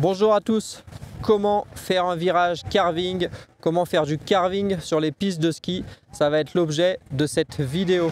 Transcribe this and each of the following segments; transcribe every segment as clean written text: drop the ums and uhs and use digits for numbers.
Bonjour à tous, comment faire un virage carving, comment faire du carving sur les pistes de ski, ça va être l'objet de cette vidéo.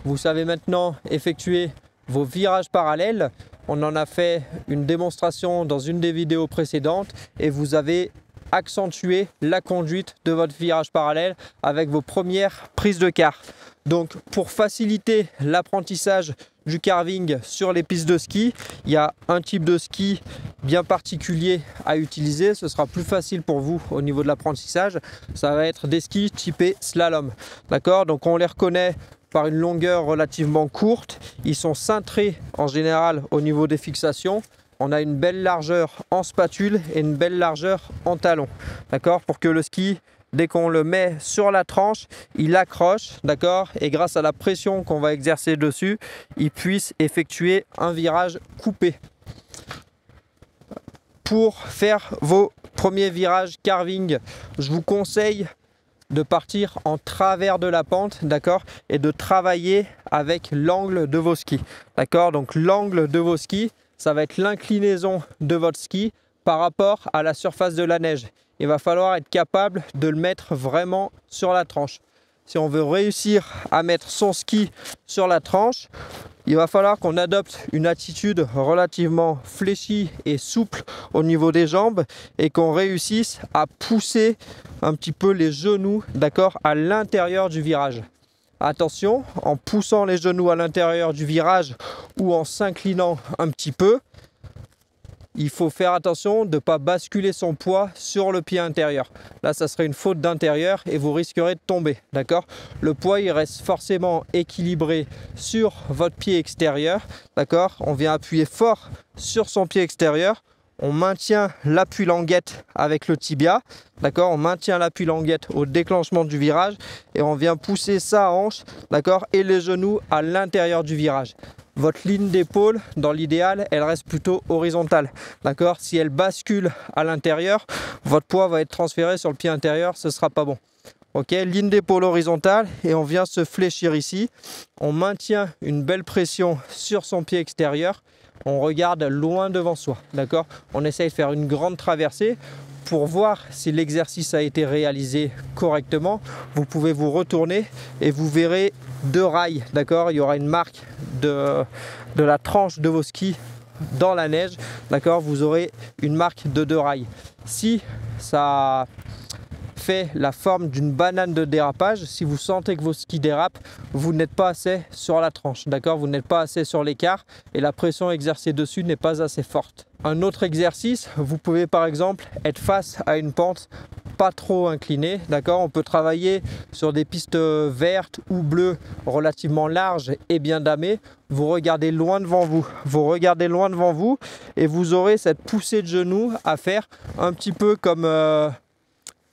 Vous savez maintenant effectuer vos virages parallèles. On en a fait une démonstration dans une des vidéos précédentes et vous avez accentué la conduite de votre virage parallèle avec vos premières prises de car. Donc pour faciliter l'apprentissage du carving sur les pistes de ski, il y a un type de ski bien particulier à utiliser. Ce sera plus facile pour vous au niveau de l'apprentissage. Ça va être des skis typés slalom. D'accord? Donc on les reconnaît par une longueur relativement courte. Ils sont cintrés en général au niveau des fixations. On a une belle largeur en spatule et une belle largeur en talon. D'accord? Pour que le ski, dès qu'on le met sur la tranche, il accroche, d'accord? Et grâce à la pression qu'on va exercer dessus, il puisse effectuer un virage coupé. Pour faire vos premiers virages carving, je vous conseille de partir en travers de la pente, d'accord, et de travailler avec l'angle de vos skis, d'accord. Donc l'angle de vos skis, ça va être l'inclinaison de votre ski par rapport à la surface de la neige. Il va falloir être capable de le mettre vraiment sur la tranche. Si on veut réussir à mettre son ski sur la tranche, il va falloir qu'on adopte une attitude relativement fléchie et souple au niveau des jambes et qu'on réussisse à pousser un petit peu les genoux, d'accord, à l'intérieur du virage. Attention, en poussant les genoux à l'intérieur du virage ou en s'inclinant un petit peu, il faut faire attention de ne pas basculer son poids sur le pied intérieur. Là, ça serait une faute d'intérieur et vous risquerez de tomber. D'accord? Le poids, il reste forcément équilibré sur votre pied extérieur. D'accord? On vient appuyer fort sur son pied extérieur. On maintient l'appui languette avec le tibia. D'accord? On maintient l'appui languette au déclenchement du virage et on vient pousser sa hanche, d'accord, et les genoux à l'intérieur du virage. Votre ligne d'épaule, dans l'idéal, elle reste plutôt horizontale. D'accord? Si elle bascule à l'intérieur, votre poids va être transféré sur le pied intérieur, ce ne sera pas bon. Ok? Ligne d'épaule horizontale et on vient se fléchir ici. On maintient une belle pression sur son pied extérieur. On regarde loin devant soi. D'accord? On essaye de faire une grande traversée. Pour voir si l'exercice a été réalisé correctement, vous pouvez vous retourner et vous verrez deux rails. D'accord? Il y aura une marque de la tranche de vos skis dans la neige. D'accord? Vous aurez une marque de deux rails. Si ça fait la forme d'une banane de dérapage, si vous sentez que vos skis dérapent, vous n'êtes pas assez sur la tranche, d'accord? Vous n'êtes pas assez sur l'écart et la pression exercée dessus n'est pas assez forte. Un autre exercice, vous pouvez par exemple être face à une pente pas trop inclinée, d'accord? On peut travailler sur des pistes vertes ou bleues relativement larges et bien damées. Vous regardez loin devant vous, et vous aurez cette poussée de genoux à faire un petit peu comme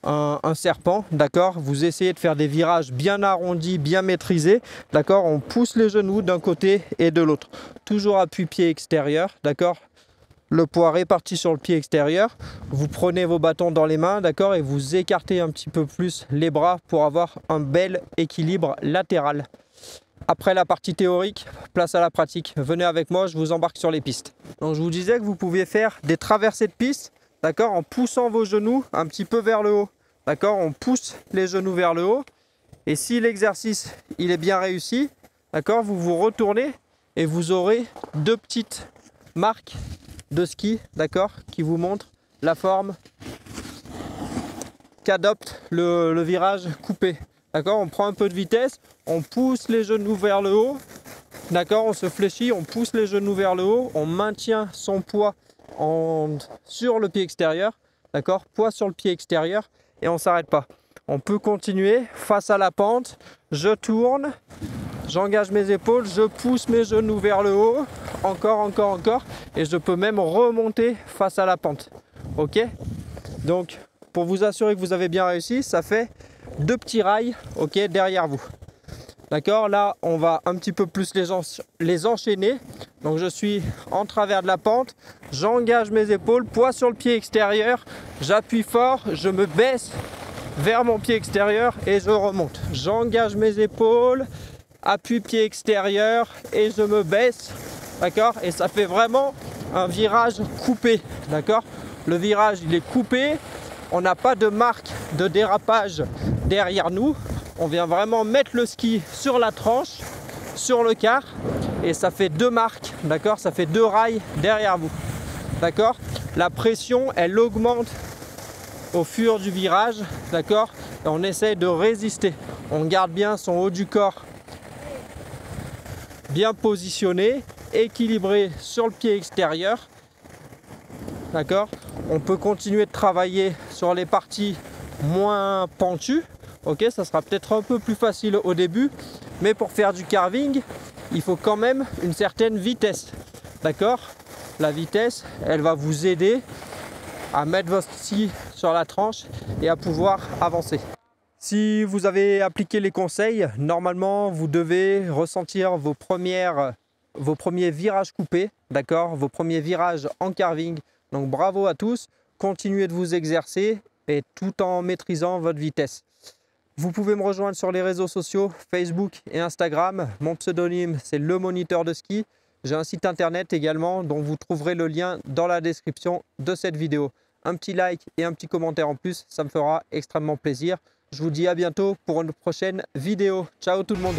un serpent, d'accord? Vous essayez de faire des virages bien arrondis, bien maîtrisés, d'accord? On pousse les genoux d'un côté et de l'autre. Toujours appui pied extérieur, d'accord? Le poids réparti sur le pied extérieur. Vous prenez vos bâtons dans les mains, d'accord? Et vous écartez un petit peu plus les bras pour avoir un bel équilibre latéral. Après la partie théorique, place à la pratique. Venez avec moi, je vous embarque sur les pistes. Donc je vous disais que vous pouviez faire des traversées de piste, d'accord, en poussant vos genoux un petit peu vers le haut. D'accord? On pousse les genoux vers le haut. Et si l'exercice il est bien réussi, d'accord, vous vous retournez et vous aurez deux petites marques de ski, d'accord, qui vous montrent la forme qu'adopte le virage coupé. D'accord? On prend un peu de vitesse, on pousse les genoux vers le haut. D'accord? On se fléchit, on pousse les genoux vers le haut, on maintient son poids sur le pied extérieur, d'accord, poids sur le pied extérieur et on ne s'arrête pas. On peut continuer face à la pente, je tourne, j'engage mes épaules, je pousse mes genoux vers le haut, encore et je peux même remonter face à la pente. Ok? Donc pour vous assurer que vous avez bien réussi, ça fait deux petits rails, ok, derrière vous. D'accord, là on va un petit peu plus les enchaîner. Donc je suis en travers de la pente, j'engage mes épaules, poids sur le pied extérieur, j'appuie fort, je me baisse vers mon pied extérieur et je remonte. J'engage mes épaules, appui pied extérieur et je me baisse. D'accord, et ça fait vraiment un virage coupé. D'accord, le virage il est coupé, on n'a pas de marque de dérapage derrière nous. On vient vraiment mettre le ski sur la tranche, sur le quart, et ça fait deux marques, d'accord, ça fait deux rails derrière vous. D'accord, la pression elle augmente au fur du virage, d'accord, et on essaye de résister. On garde bien son haut du corps bien positionné, équilibré sur le pied extérieur. D'accord, on peut continuer de travailler sur les parties moins pentues. Ok, ça sera peut-être un peu plus facile au début, mais pour faire du carving, il faut quand même une certaine vitesse. D'accord, la vitesse, elle va vous aider à mettre votre ski sur la tranche et à pouvoir avancer. Si vous avez appliqué les conseils, normalement vous devez ressentir vos premiers virages coupés, d'accord, vos premiers virages en carving. Donc bravo à tous, continuez de vous exercer et tout en maîtrisant votre vitesse. Vous pouvez me rejoindre sur les réseaux sociaux, Facebook et Instagram. Mon pseudonyme c'est Le Moniteur de Ski. J'ai un site internet également dont vous trouverez le lien dans la description de cette vidéo. Un petit like et un petit commentaire en plus, ça me fera extrêmement plaisir. Je vous dis à bientôt pour une prochaine vidéo. Ciao tout le monde!